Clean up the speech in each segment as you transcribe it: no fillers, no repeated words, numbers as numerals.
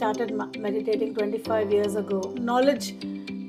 started meditating 25 years ago. Knowledge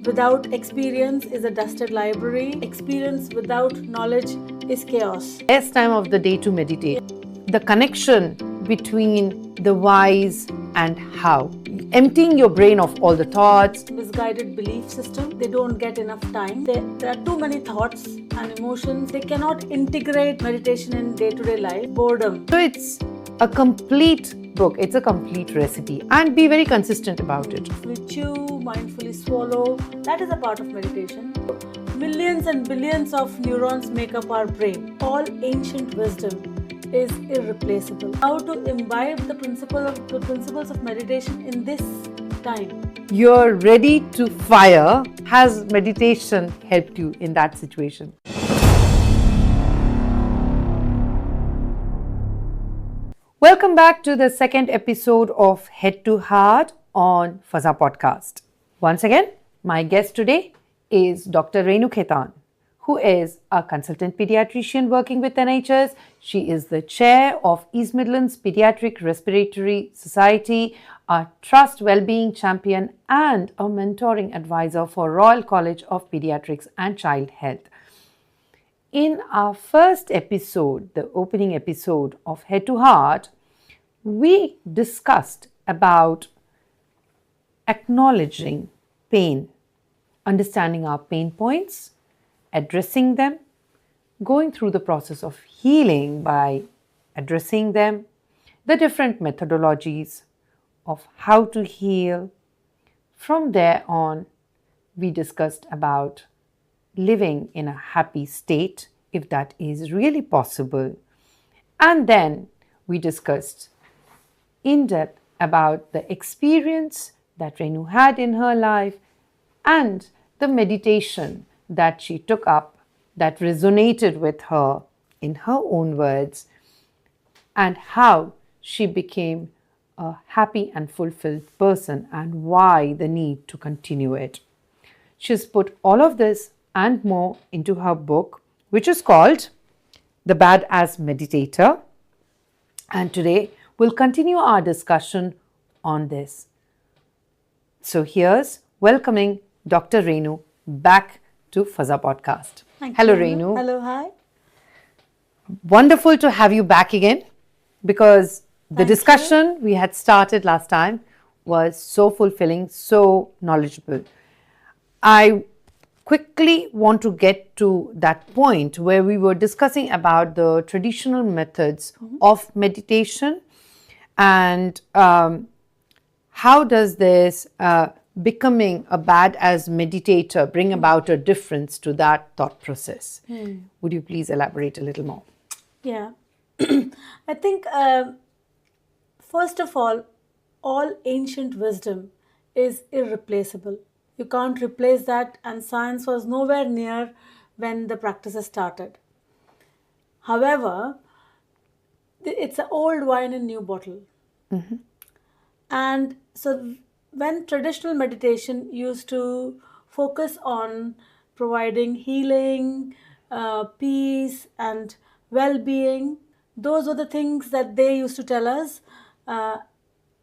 without experience is a dusted library. Experience without knowledge is chaos. Best time of the day to meditate. The connection between the whys and how. Emptying your brain of all the thoughts. Misguided belief system. They don't get enough time. There are too many thoughts and emotions. They cannot integrate meditation in day-to-day life. Boredom. So it's a complete book. It's a complete recipe. And be very consistent about it. We chew, mindfully swallow. That is a part of meditation. Millions and billions of neurons make up our brain. All ancient wisdom is irreplaceable. How to imbibe the principles of meditation in this time? You're ready to fire. Has meditation helped you in that situation? Welcome back to the second episode of Head to Heart on Faza podcast. Once again, my guest today is Dr. Renu Khetan, who is a consultant pediatrician working with NHS. She is the chair of East Midlands Pediatric Respiratory Society, a trust wellbeing champion, and a mentoring advisor for Royal College of Pediatrics and Child Health. In our first episode, the opening episode of Head to Heart, we discussed about acknowledging pain, understanding our pain points, addressing them, going through the process of healing by addressing them, the different methodologies of how to heal. From there on, we discussed about living in a happy state, if that is really possible. And then we discussed in depth about the experience that Renu had in her life and the meditation that she took up that resonated with her in her own words, and how she became a happy and fulfilled person and why the need to continue it. She's put all of this and more into her book, which is called The Badass Meditator. And today we'll continue our discussion on this. So here's welcoming Dr. Renu back to Faza podcast. Hello, Renu. Hello, hi. Wonderful to have you back again, because the discussion we had started last time was so fulfilling, so knowledgeable. I quickly want to get to that point where we were discussing about the traditional methods of meditation and how does this becoming a badass meditator bring about a difference to that thought process. Would you please elaborate a little more? Yeah. I think, first of all ancient wisdom is irreplaceable. You can't replace that, and science was nowhere near when the practices started. However, it's an old wine in new bottle. And so when traditional meditation used to focus on providing healing, peace, and well-being, those were the things that they used to tell us,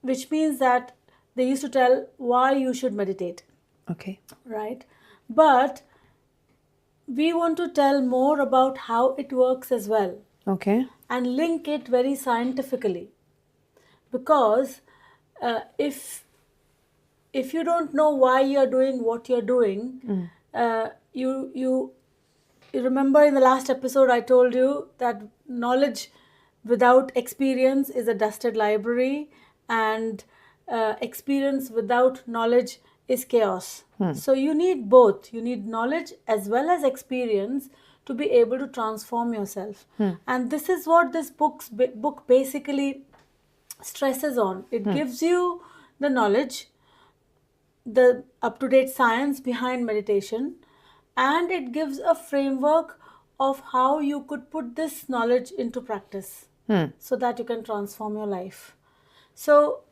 which means that they used to tell why you should meditate. Okay. Right? But we want to tell more about how it works as well. Okay. And link it very scientifically. Because if you don't know why you're doing what you're doing, you remember in the last episode I told you that knowledge without experience is a dusted library, and experience without knowledge is chaos. So you need both. You need knowledge as well as experience to be able to transform yourself. And this is what this book basically stresses on. It gives you the knowledge, the up-to-date science behind meditation, and it gives a framework of how you could put this knowledge into practice so that you can transform your life. So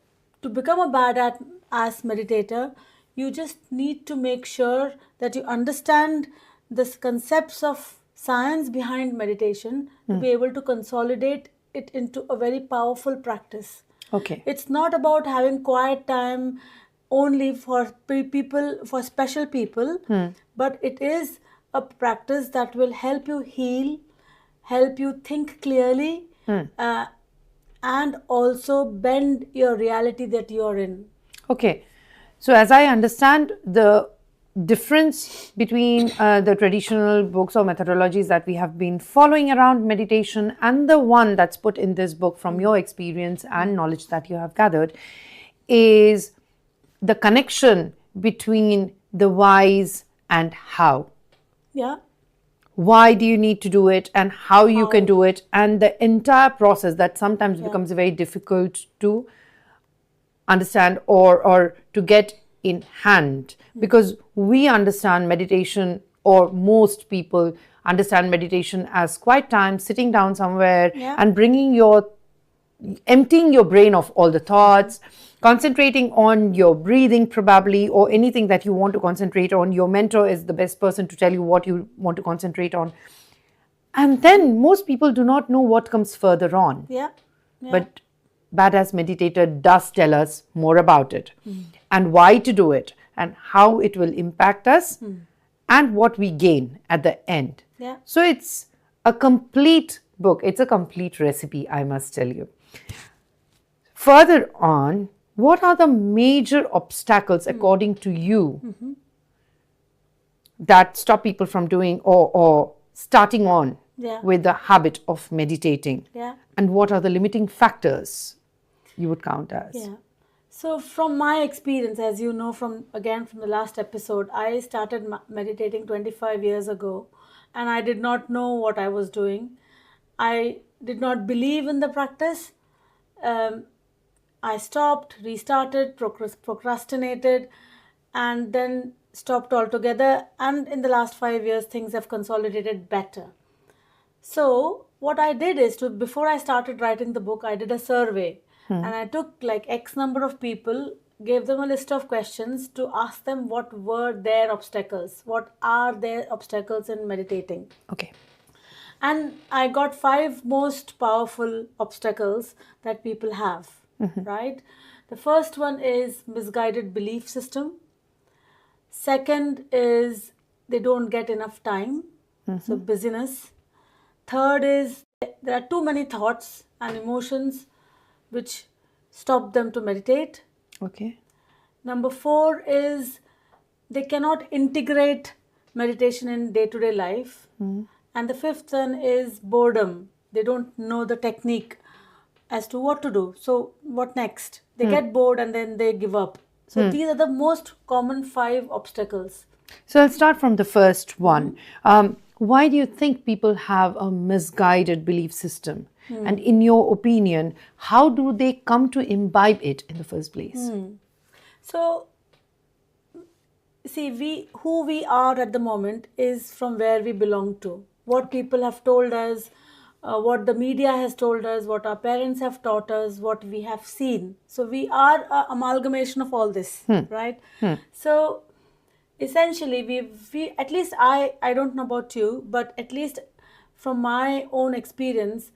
to become a badass meditator, you just need to make sure that you understand the concepts of science behind meditation to be able to consolidate it into a very powerful practice. Okay. It's not about having quiet time only for people, for special people, but it is a practice that will help you heal, help you think clearly, and also bend your reality that you're in. Okay. So, as I understand, the difference between the traditional books or methodologies that we have been following around meditation and the one that's put in this book from your experience and knowledge that you have gathered is the connection between the whys and how. Yeah. Why do you need to do it and how you can do it, and the entire process that sometimes becomes very difficult to understand or to get in hand, because we understand meditation, or most people understand meditation as quiet time, sitting down somewhere and emptying your brain of all the thoughts, concentrating on your breathing probably, or anything that you want to concentrate on. Your mentor is the best person to tell you what you want to concentrate on. And then most people do not know what comes further on. Yeah. But Badass Meditator does tell us more about it, and why to do it, and how it will impact us, and what we gain at the end. Yeah. So it's a complete book. It's a complete recipe, I must tell you. Further on, what are the major obstacles, according to you, that stop people from doing or starting on with the habit of meditating? Yeah. And what are the limiting factors you would count as? Yeah. So from my experience, as you know, from the last episode, I started meditating 25 years ago, and I did not know what I was doing. I did not believe in the practice. I stopped, restarted, procrastinated, and then stopped altogether. And in the last 5 years, things have consolidated better. So what I did is, before I started writing the book, I did a survey, and I took like X number of people, gave them a list of questions to ask them what were their obstacles, what are their obstacles in meditating. Okay. And I got 5 most powerful obstacles that people have, right? The first one is misguided belief system. Second is they don't get enough time, so busyness. Third is there are too many thoughts and emotions which stop them to meditate. Okay. Number 4 is they cannot integrate meditation in day-to-day life. And the fifth one is boredom. They don't know the technique as to what to do. So what next? They get bored and then they give up. So these are the most common 5 obstacles. So I'll start from the first one. Why do you think people have a misguided belief system? And in your opinion, how do they come to imbibe it in the first place? So, see, who we are at the moment is from where we belong to. What people have told us, what the media has told us, what our parents have taught us, what we have seen. So we are an amalgamation of all this, right? So essentially, we at least I don't know about you, but at least from my own experience,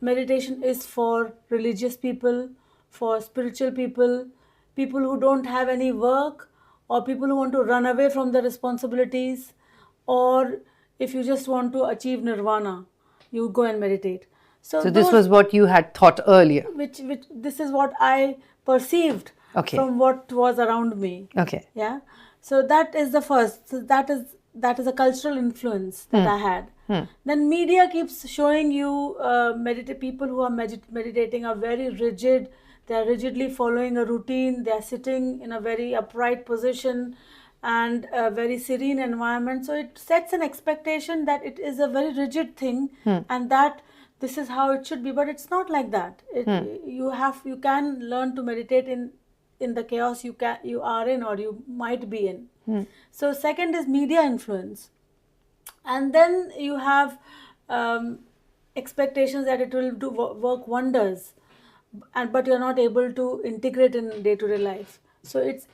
meditation is for religious people, for spiritual people, people who don't have any work, or people who want to run away from the responsibilities, or if you just want to achieve nirvana, you go and meditate. So this was what you had thought earlier. Which this is what I perceived from what was around me. Okay. Yeah. So that is the first. So that is a cultural influence that I had. Then media keeps showing you people who are meditating are very rigid. They are rigidly following a routine. They are sitting in a very upright position and a very serene environment. So it sets an expectation that it is a very rigid thing and that this is how it should be. But it's not like that. You can learn to meditate in the chaos you are in or you might be in. So second is media influence. And then you have expectations that it will work wonders, but you're not able to integrate in day-to-day life. So it's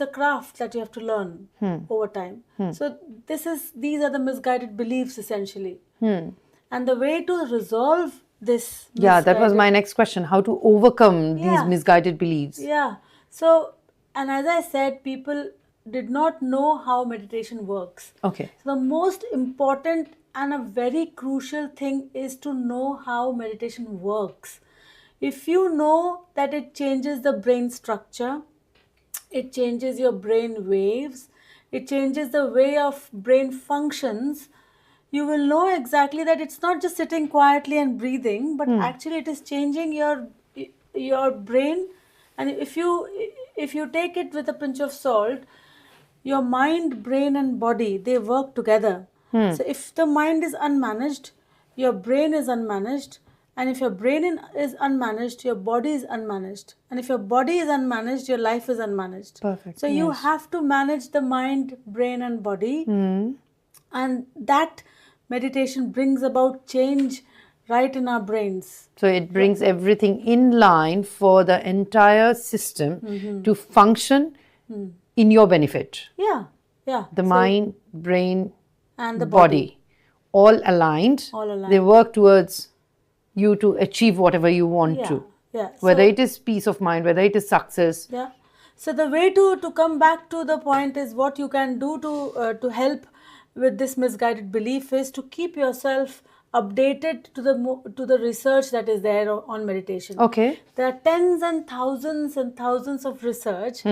a craft that you have to learn over time. So these are the misguided beliefs essentially. And the way to resolve this. Yeah, that was misguided- my next question. How to overcome these Yeah. misguided beliefs? Yeah. So, and as I said, people did not know how meditation works. Okay. So, the most important and a very crucial thing is to know how meditation works. If you know that it changes the brain structure, it changes your brain waves, it changes the way of brain functions, you will know exactly that it's not just sitting quietly and breathing, but actually it is changing your brain. And if you take it with a pinch of salt, your mind, brain and body, they work together. So if the mind is unmanaged, your brain is unmanaged, and if your is unmanaged, your body is unmanaged, and if your body is unmanaged, your life is unmanaged. Perfect, So you yes. have to manage the mind, brain and body, and that meditation brings about change right in our brains. So it brings everything in line for the entire system to function in your benefit. Yeah. The mind, brain, and the body, all aligned. All aligned. They work towards you to achieve whatever you want to. Yeah. Whether it is peace of mind, whether it is success. Yeah. So the way to come back to the point is what you can do to help with this misguided belief is to keep yourself updated to the research that is there on meditation. Okay. There are tens and thousands of research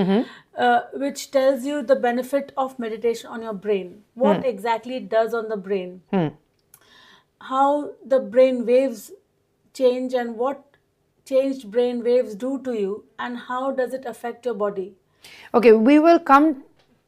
which tells you the benefit of meditation on your brain. What exactly it does on the brain. How the brain waves change and what changed brain waves do to you and how does it affect your body. Okay, we will come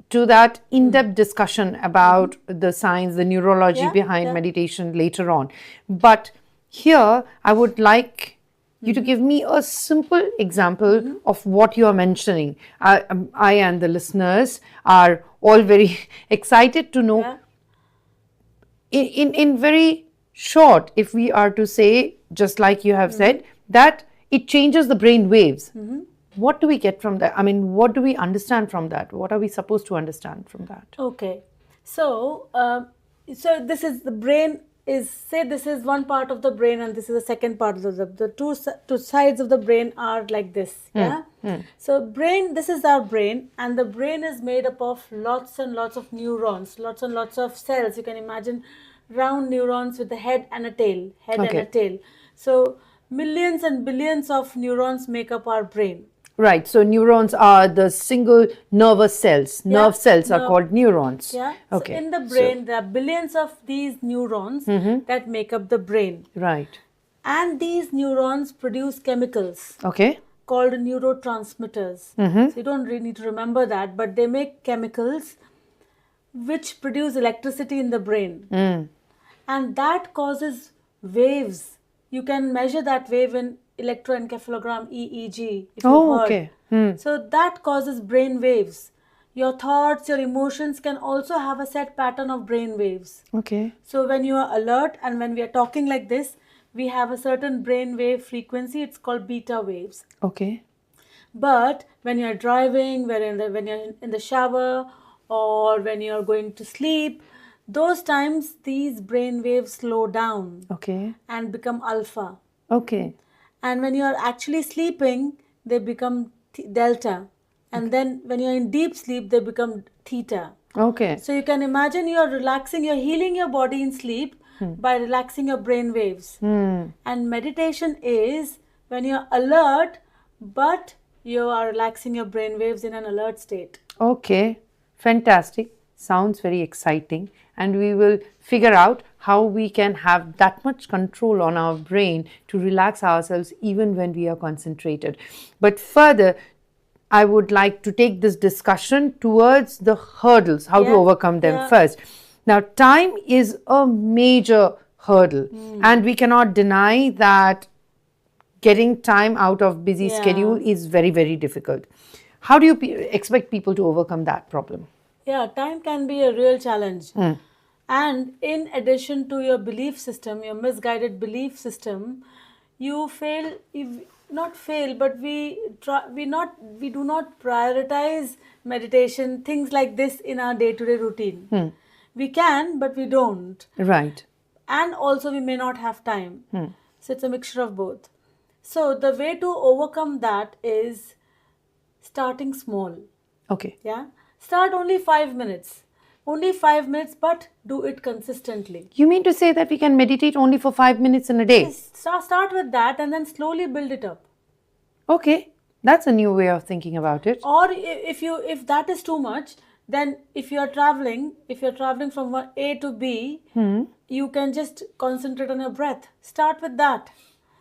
to that in-depth discussion about the science, the neurology behind meditation later on. But here, I would like you to give me a simple example of what you are mentioning. I and the listeners are all very excited to know in very short, if we are to say, just like you have said, that it changes the brain waves. What do we get from that? I mean, what do we understand from that? What are we supposed to understand from that? Okay. So, this is the brain is, say this is one part of the brain and this is the second part of the two sides of the brain are like this. Yeah. So brain, this is our brain, and the brain is made up of lots and lots of neurons, lots and lots of cells. You can imagine round neurons with a head and a tail, and a tail. So millions and billions of neurons make up our brain. Right. So neurons are the single nervous cells. Nerve cells are called neurons. Yeah. Okay. So in the brain, there are billions of these neurons that make up the brain. Right. And these neurons produce chemicals. Okay. Called neurotransmitters. So you don't really need to remember that, but they make chemicals which produce electricity in the brain. And that causes waves. You can measure that wave in electroencephalogram, EEG, if you've heard. So that causes brain waves. Your thoughts, your emotions can also have a set pattern of brain waves. Okay. So when you are alert and when we are talking like this, we have a certain brain wave frequency. It's called beta waves. Okay. But when you're driving, when you're in the shower, or when you're going to sleep, those times these brain waves slow down. Okay. And become alpha. Okay. And when you're actually sleeping, they become delta. And then when you're in deep sleep, they become theta. Okay. So you can imagine you're relaxing, you're healing your body in sleep by relaxing your brain waves. And meditation is when you're alert, but you are relaxing your brain waves in an alert state. Okay. Fantastic. Sounds very exciting. And we will figure out how we can have that much control on our brain to relax ourselves even when we are concentrated. But further, I would like to take this discussion towards the hurdles, how to overcome them first. Now, time is a major hurdle, and we cannot deny that getting time out of busy schedule is very, very difficult. How do you expect people to overcome that problem? Yeah, time can be a real challenge. And in addition to your belief system, your misguided belief system, you fail, not fail, but we do not prioritize meditation, things like this in our day-to-day routine. We can, but we don't. Right. And also we may not have time. So it's a mixture of both. So the way to overcome that is starting small. Okay. Yeah. Start only 5 minutes. Only 5 minutes, but do it consistently. You mean to say that we can meditate only for 5 minutes in a day? Yes, start with that and then slowly build it up. Okay. That's a new way of thinking about it. Or if that is too much, then if you're traveling from A to B, you can just concentrate on your breath. Start with that.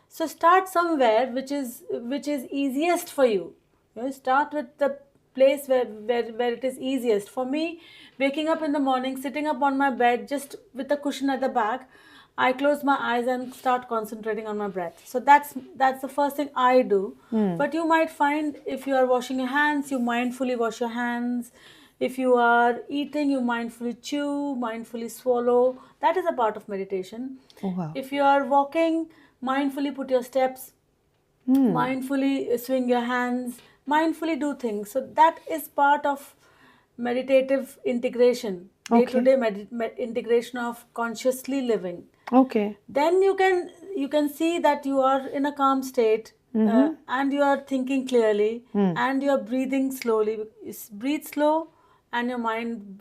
So start somewhere which is easiest for you. Start with the place where it is easiest. For me, waking up in the morning, sitting up on my bed just with a cushion at the back, I close my eyes and start concentrating on my breath. So that's the first thing I do. But you might find if you are washing your hands, you mindfully wash your hands. If you are eating, you mindfully chew, mindfully swallow. That is a part of meditation. Oh, wow. If you are walking, mindfully put your steps, mindfully swing your hands, mindfully do things. So that is part of meditative integration, day-to-day integration of consciously living. Okay. Then you can see that you are in a calm state, and you are thinking clearly, and you are breathing slowly. Breathe slow, and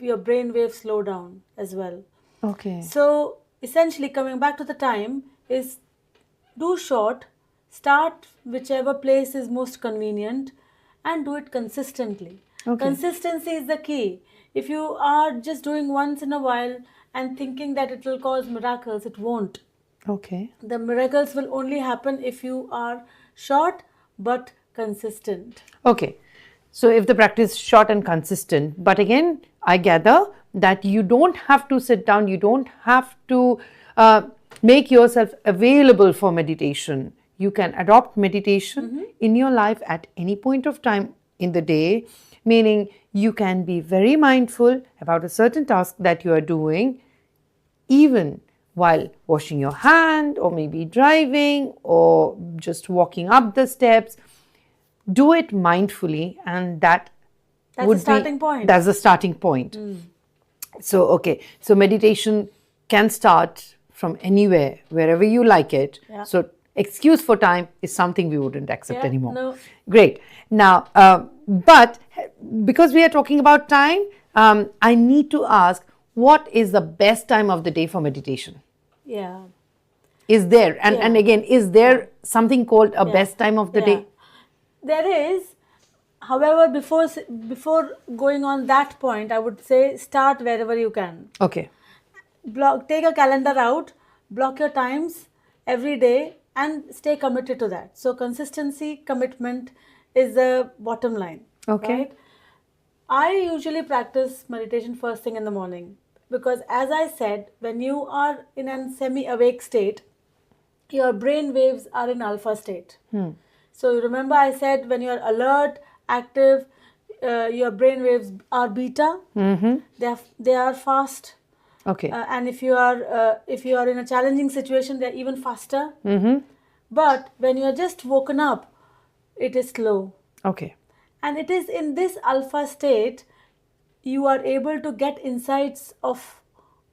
your brain waves slow down as well. Okay. So essentially, coming back to the time is do short, start whichever place is most convenient, and do it consistently. Okay. Consistency is the key. If you are just doing once in a while and thinking that it will cause miracles, it won't. Okay. The miracles will only happen if you are short but consistent. Okay. So if the practice is short and consistent, but again, I gather that you don't have to sit down, you don't have to make yourself available for meditation. You can adopt meditation in your life at any point of time in the day, meaning you can be very mindful about a certain task that you are doing, even while washing your hand or maybe driving or just walking up the steps. Do it mindfully, and that's the starting point. That's the starting point. So, okay. So meditation can start from anywhere, wherever you like it. Yeah. So excuse for time is something we wouldn't accept anymore. No. Great. Now, but because we are talking about time, I need to ask, what is the best time of the day for meditation? Yeah. Is there, and again, is there something called a best time of the day? There is. However, before going on that point, I would say start wherever you can. Okay. Take a calendar out, block your times every day, and stay committed to that. So consistency, commitment is the bottom line. Okay. Right? I usually practice meditation first thing in the morning because, as I said, when you are in a semi-awake state, your brain waves are in alpha state. So remember I said when you are alert, active, your brain waves are beta. They are fast. Okay. And if you are in a challenging situation, they're even faster. But when you are just woken up, it is slow. Okay. And it is in this alpha state you are able to get insights of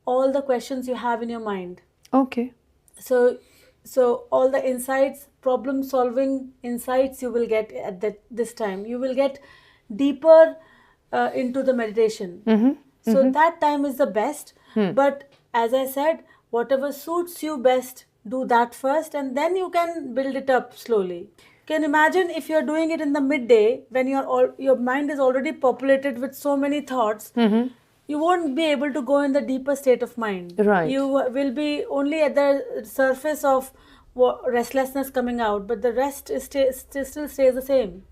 all the questions you have in your mind. Okay. So all the insights, problem solving insights you will get at this time. You will get deeper into the meditation. So that time is the best. But as I said, whatever suits you best, do that first, and then you can build it up slowly. Can imagine if you're doing it in the midday when your mind is already populated with so many thoughts. You won't be able to go in the deeper state of mind. Right. You will be only at the surface of restlessness coming out, but the rest still stays the same.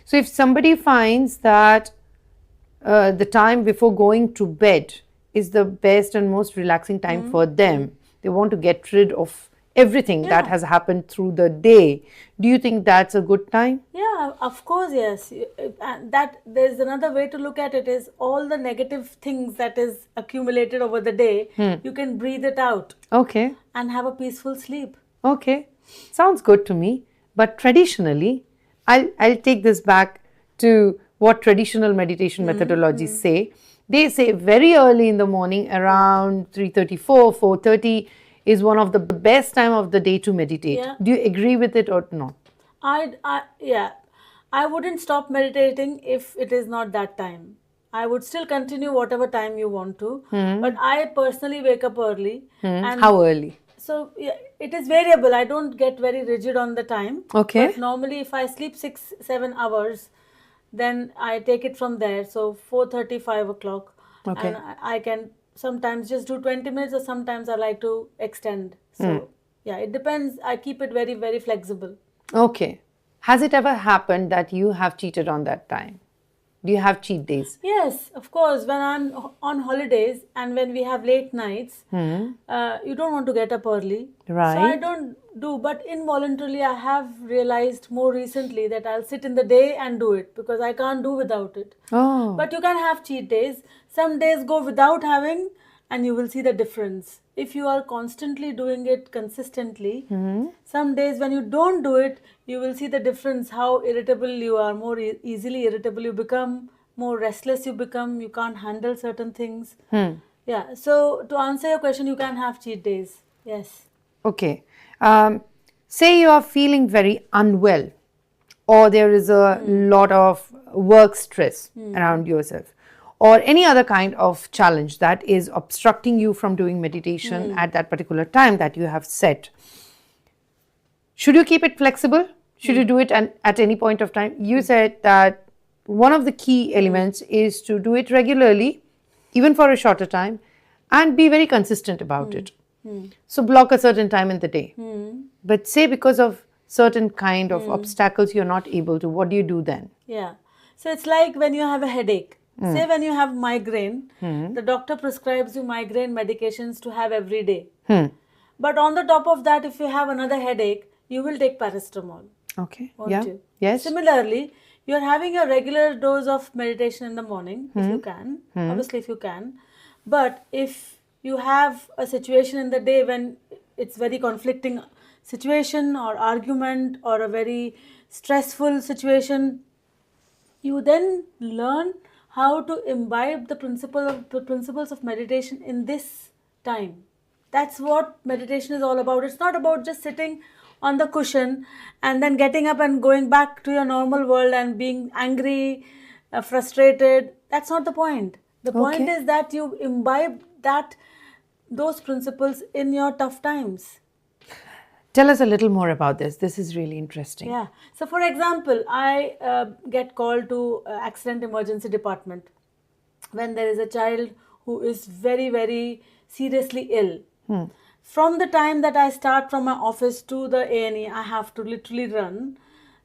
So if somebody finds that the time before going to bed is the best and most relaxing time for them, they want to get rid of everything that has happened through the day, do you think that's a good time? Yeah, of course, yes. And that there's another way to look at it is all the negative things that is accumulated over the day, you can breathe it out. Okay. And have a peaceful sleep. Okay. Sounds good to me. But traditionally, I'll take this back to what traditional meditation methodologies say. They say very early in the morning, around 3:34, 4:30, is one of the best time of the day to meditate. Yeah. Do you agree with it or not? Yeah, I wouldn't stop meditating if it is not that time. I would still continue whatever time you want to, but I personally wake up early. And How early? so yeah, it is variable. I don't get very rigid on the time. Okay. But normally, if I sleep 6-7 hours, then I take it from there. So 4:30, 5 o'clock, Okay. and I can sometimes just do 20 minutes, or sometimes I like to extend. So yeah, it depends. I keep it very, very flexible. Okay. Has it ever happened that you have cheated on that time? Do you have cheat days? Yes, of course. When I'm on holidays and when we have late nights, you don't want to get up early. Right. So I don't do, but involuntarily I have realized more recently that I'll sit in the day and do it because I can't do without it. Oh. But you can have cheat days. Some days go without having and you will see the difference. If you are constantly doing it consistently, some days when you don't do it, you will see the difference, how irritable you are, more easily irritable you become, more restless you become, you can't handle certain things. Yeah, so to answer your question, you can have cheat days. Yes. Okay. Say you are feeling very unwell, or there is a lot of work stress around yourself, or any other kind of challenge that is obstructing you from doing meditation at that particular time that you have set. Should you keep it flexible? Should you do it at any point of time? You said that one of the key elements is to do it regularly, even for a shorter time, and be very consistent about it. So block a certain time in the day. But say because of certain kind of obstacles you're not able to, what do you do then? Yeah. So it's like when you have a headache. Say when you have migraine, the doctor prescribes you migraine medications to have every day. But on the top of that, if you have another headache, you will take paracetamol. Okay. Won't Yeah. you? Yes. Similarly, you're having a regular dose of meditation in the morning, if you can. Obviously, if you can. But if you have a situation in the day when it's very conflicting situation or argument or a very stressful situation, you then learn how to imbibe the principles of meditation in this time. That's what meditation is all about. It's not about just sitting on the cushion and then getting up and going back to your normal world and being angry, frustrated. That's not the point. The point Okay. is that you imbibe those principles in your tough times. Tell us a little more about this. This is really interesting. Yeah. So, for example, I get called to accident emergency department when there is a child who is very, very seriously ill. From the time that I start from my office to the A&E, I have to literally run.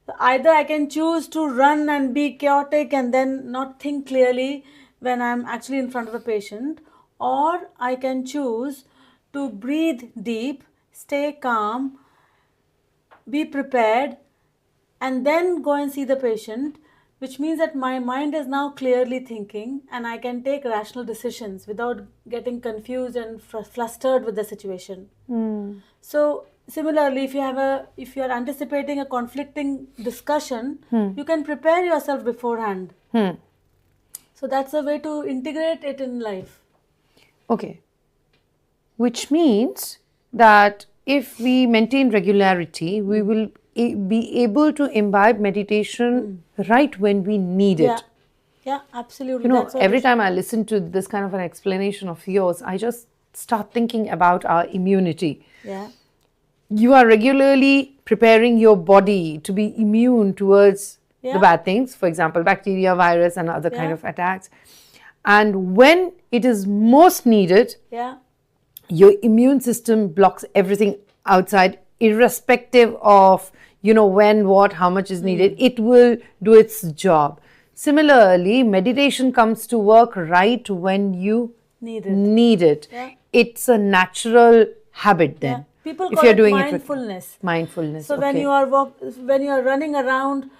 So either I can choose to run and be chaotic and then not think clearly when I'm actually in front of the patient, or I can choose to breathe deep, stay calm, be prepared, and then go and see the patient, which means that my mind is now clearly thinking and I can take rational decisions without getting confused and flustered with the situation. So similarly, if you are anticipating a conflicting discussion, you can prepare yourself beforehand. So that's a way to integrate it in life. Okay. Which means that if we maintain regularity, we will be able to imbibe meditation right when we need it. Yeah, absolutely. You know, That's what every time I listen to this kind of an explanation of yours, I just start thinking about our immunity. Yeah. You are regularly preparing your body to be immune towards the bad things, for example, bacteria, virus, and other kind of attacks. And when it is most needed, your immune system blocks everything outside, irrespective of, when, what, how much is needed. It will do its job. Similarly, meditation comes to work right when you need it. It's a natural habit then. People if call you're it doing mindfulness. Mindfulness. So when you are running around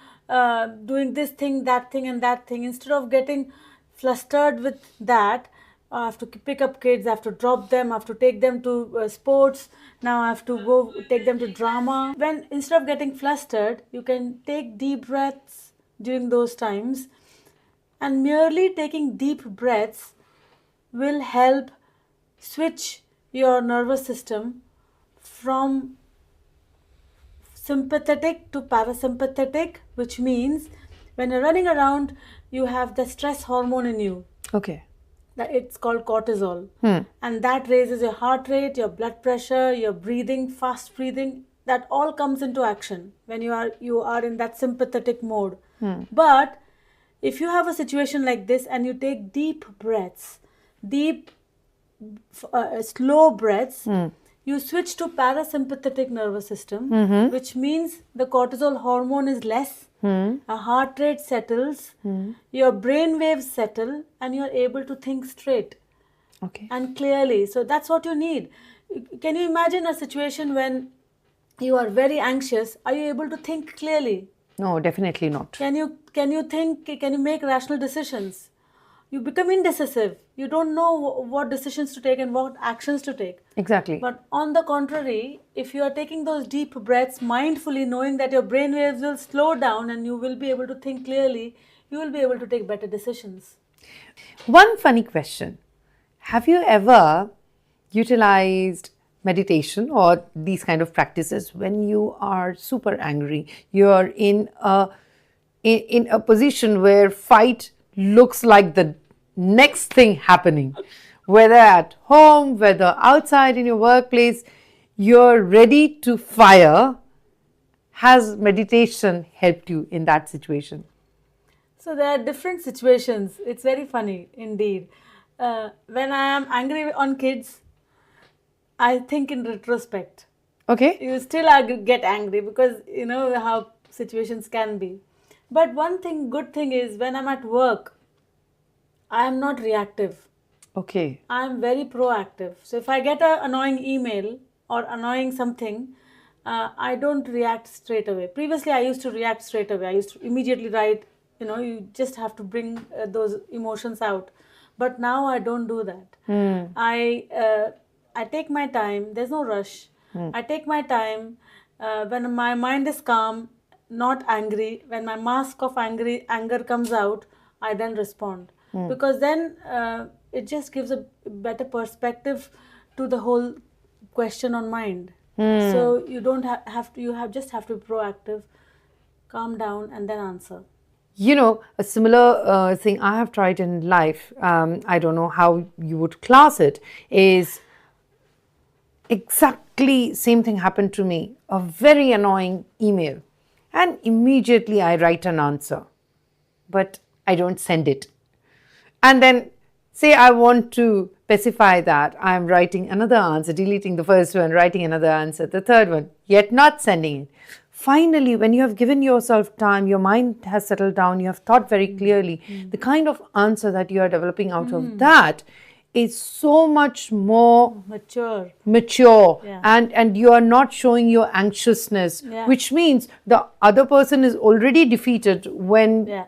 doing this thing, that thing, and that thing, instead of getting flustered with that, I have to pick up kids, I have to drop them, I have to take them to sports, now I have to go take them to drama. When instead of getting flustered, you can take deep breaths during those times, and merely taking deep breaths will help switch your nervous system from sympathetic to parasympathetic, which means when you're running around, you have the stress hormone in you. Okay. It's called cortisol. And that raises your heart rate, your blood pressure, your breathing, fast breathing. That all comes into action when you are in that sympathetic mode. But if you have a situation like this and you take deep breaths, slow breaths, you switch to parasympathetic nervous system, which means the cortisol hormone is less, a heart rate settles, your brain waves settle, and you're able to think straight and clearly. So that's what you need. Can you imagine a situation when you are very anxious? Are you able to think clearly? No, definitely not. Can you make rational decisions? You become indecisive. You don't know what decisions to take and what actions to take. Exactly. But on the contrary, if you are taking those deep breaths mindfully, knowing that your brain waves will slow down and you will be able to think clearly, you will be able to take better decisions. One funny question. Have you ever utilized meditation or these kind of practices when you are super angry? You're in a position where fight looks like the next thing happening, whether at home, whether outside in your workplace, you're ready to fire. Has meditation helped you in that situation? So there are different situations. It's very funny indeed. When I am angry on kids, I think in retrospect. Okay. You still get angry because you know how situations can be. But good thing is when I'm at work, I am not reactive. Okay. I am very proactive. So if I get an annoying email or annoying something, I don't react straight away. Previously, I used to react straight away. I used to immediately write, you just have to bring those emotions out. But now I don't do that. I take my time. There's no rush. I take my time. When my mind is calm, not angry, when my mask of anger comes out, I then respond. Because then it just gives a better perspective to the whole question on mind. So you don't have to, just have to be proactive, calm down and then answer. A similar thing I have tried in life, I don't know how you would class it, is exactly same thing happened to me. A very annoying email. And immediately I write an answer. But I don't send it. And then say I want to specify that I am writing another answer, deleting the first one, writing another answer, the third one, yet not sending it. Finally, when you have given yourself time, your mind has settled down, you have thought very clearly, the kind of answer that you are developing out of that is so much more mature Yeah. and you are not showing your anxiousness, which means the other person is already defeated when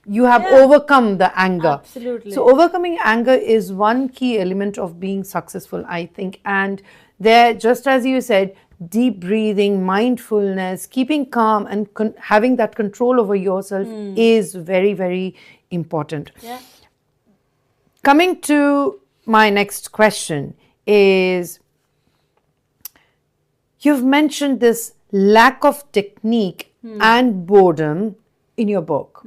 you have overcome the anger. Absolutely. So overcoming anger is one key element of being successful, I think. And there, just as you said, deep breathing, mindfulness, keeping calm and having that control over yourself is very, very important. Yeah. Coming to my next question is, you've mentioned this lack of technique and boredom in your book.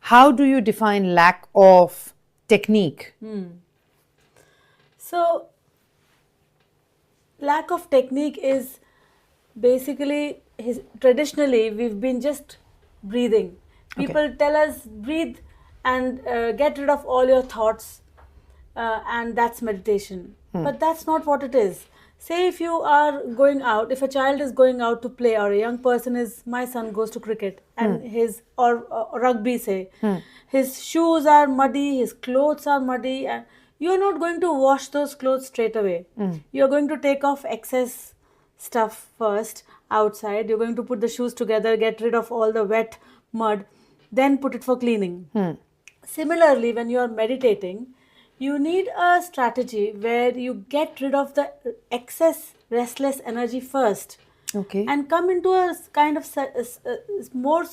How do you define lack of technique? So, lack of technique is basically, traditionally, we've been just breathing. People tell us, breathe and get rid of all your thoughts, and that's meditation. But that's not what it is. Say if you are going out, if a child is going out to play, or a young person is, my son goes to cricket and or rugby say, his shoes are muddy, his clothes are muddy, and you're not going to wash those clothes straight away. You're going to take off excess stuff first outside. You're going to put the shoes together, get rid of all the wet mud, then put it for cleaning. Similarly, when you're meditating, you need a strategy where you get rid of the excess restless energy first, and come into a kind of more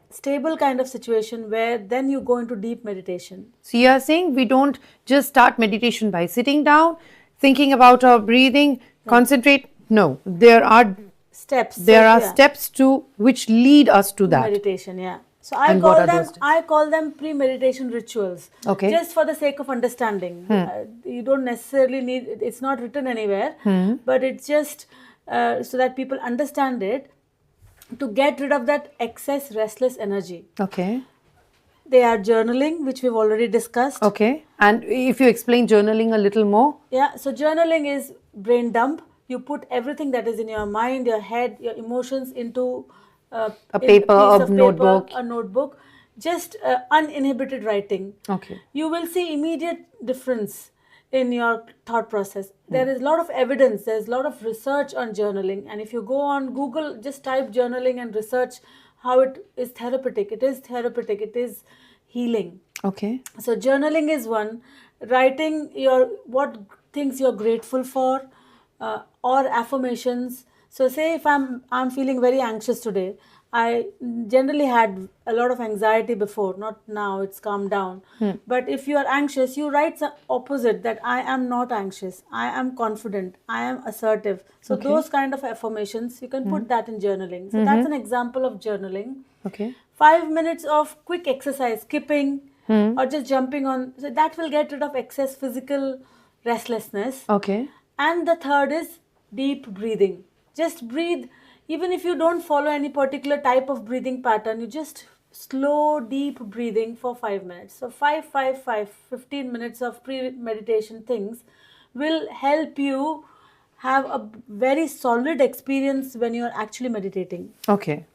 stable kind of situation where then you go into deep meditation. So you are saying we don't just start meditation by sitting down, thinking about our breathing, Concentrate. No, there are Steps. steps to which lead us to that. Meditation, yeah. So And what are those steps? I call them pre-meditation rituals. Okay. Just for the sake of understanding. You don't necessarily need, it's not written anywhere, but it's just so that people understand it, to get rid of that excess restless energy. Okay. They are journaling, which we've already discussed. Okay. And if you explain journaling a little more. Yeah, so journaling is brain dump. You put everything that is in your mind, your head, your emotions into A in paper, piece a of notebook. paper, a notebook, just uninhibited writing. Okay. You will see immediate difference in your thought process. There is a lot of evidence, there's a lot of research on journaling, and if you go on Google, just type journaling and research how it is therapeutic. It is therapeutic, it is healing. Okay. So journaling is one. Writing what things you're grateful for, or affirmations. So say if I'm feeling very anxious today. I generally had a lot of anxiety before, not now, it's calmed down. But if you are anxious, you write the opposite, that I am not anxious, I am confident, I am assertive. So those kind of affirmations, you can put that in journaling. So that's an example of journaling. Okay. 5 minutes of quick exercise, skipping or just jumping on. So that will get rid of excess physical restlessness. Okay. And the third is deep breathing. Just breathe. Even if you don't follow any particular type of breathing pattern, you just slow, deep breathing for 5 minutes. So 15 minutes of pre-meditation things will help you have a very solid experience when you're actually meditating. Okay.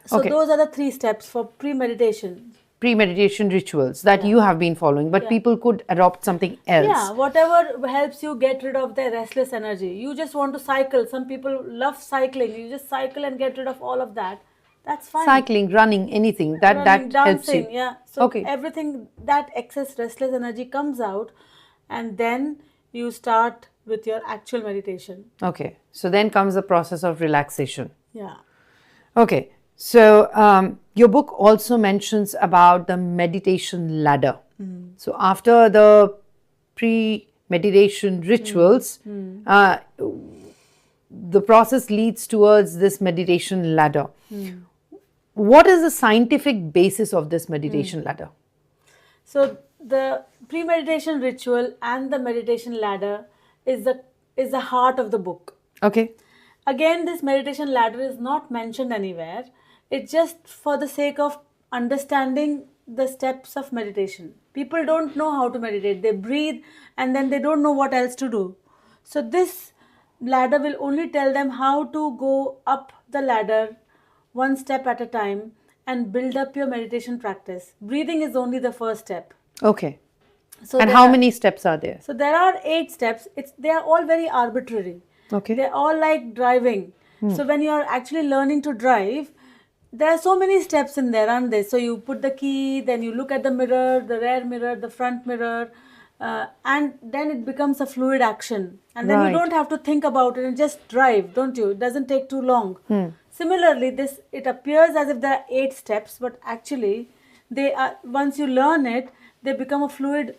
So those are the 3 steps for pre-meditation. Pre-meditation rituals that you have been following, but people could adopt something else. Yeah, whatever helps you get rid of their restless energy. You just want to cycle. Some people love cycling. You just cycle and get rid of all of that. That's fine. Cycling, running, anything that Running, helps dancing, you. yeah. So Okay. everything, that excess restless energy comes out, and then you start with your actual meditation. Okay. So then comes the process of relaxation. Yeah. Okay. So your book also mentions about the meditation ladder. So after the pre-meditation rituals, the process leads towards this meditation ladder. What is the scientific basis of this meditation ladder? So the pre-meditation ritual and the meditation ladder is the heart of the book. Okay. Again, this meditation ladder is not mentioned anywhere. It's just for the sake of understanding the steps of meditation. People don't know how to meditate. They breathe and then they don't know what else to do. So this ladder will only tell them how to go up the ladder one step at a time and build up your meditation practice. Breathing is only the first step. Okay. So And how many steps are there? So there are 8 steps. They are all very arbitrary. Okay. They're all like driving. So when you're actually learning to drive, there are so many steps in there, aren't there? So you put the key, then you look at the mirror, the rear mirror, the front mirror, and then it becomes a fluid action. And then Right. you don't have to think about it and just drive, don't you? It doesn't take too long. Similarly, it appears as if there are 8 steps, but actually, they are, once you learn it, they become a fluid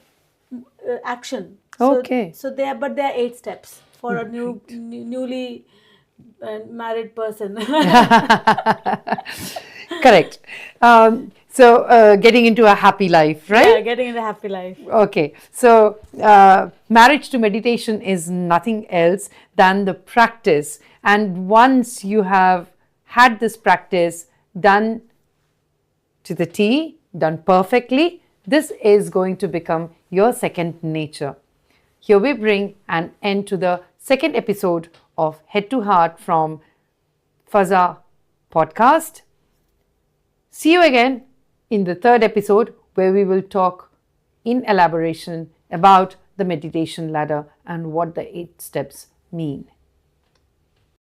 action. Okay. So there are 8 steps for a newly married person. Correct. So getting into a happy life, right? Yeah, getting into a happy life. Okay. So marriage to meditation is nothing else than the practice. And once you have had this practice done to the T, done perfectly, this is going to become your second nature. Here we bring an end to the second episode of Head to Heart from Faza podcast. See you again in the third episode, where we will talk in elaboration about the meditation ladder and what the 8 steps mean.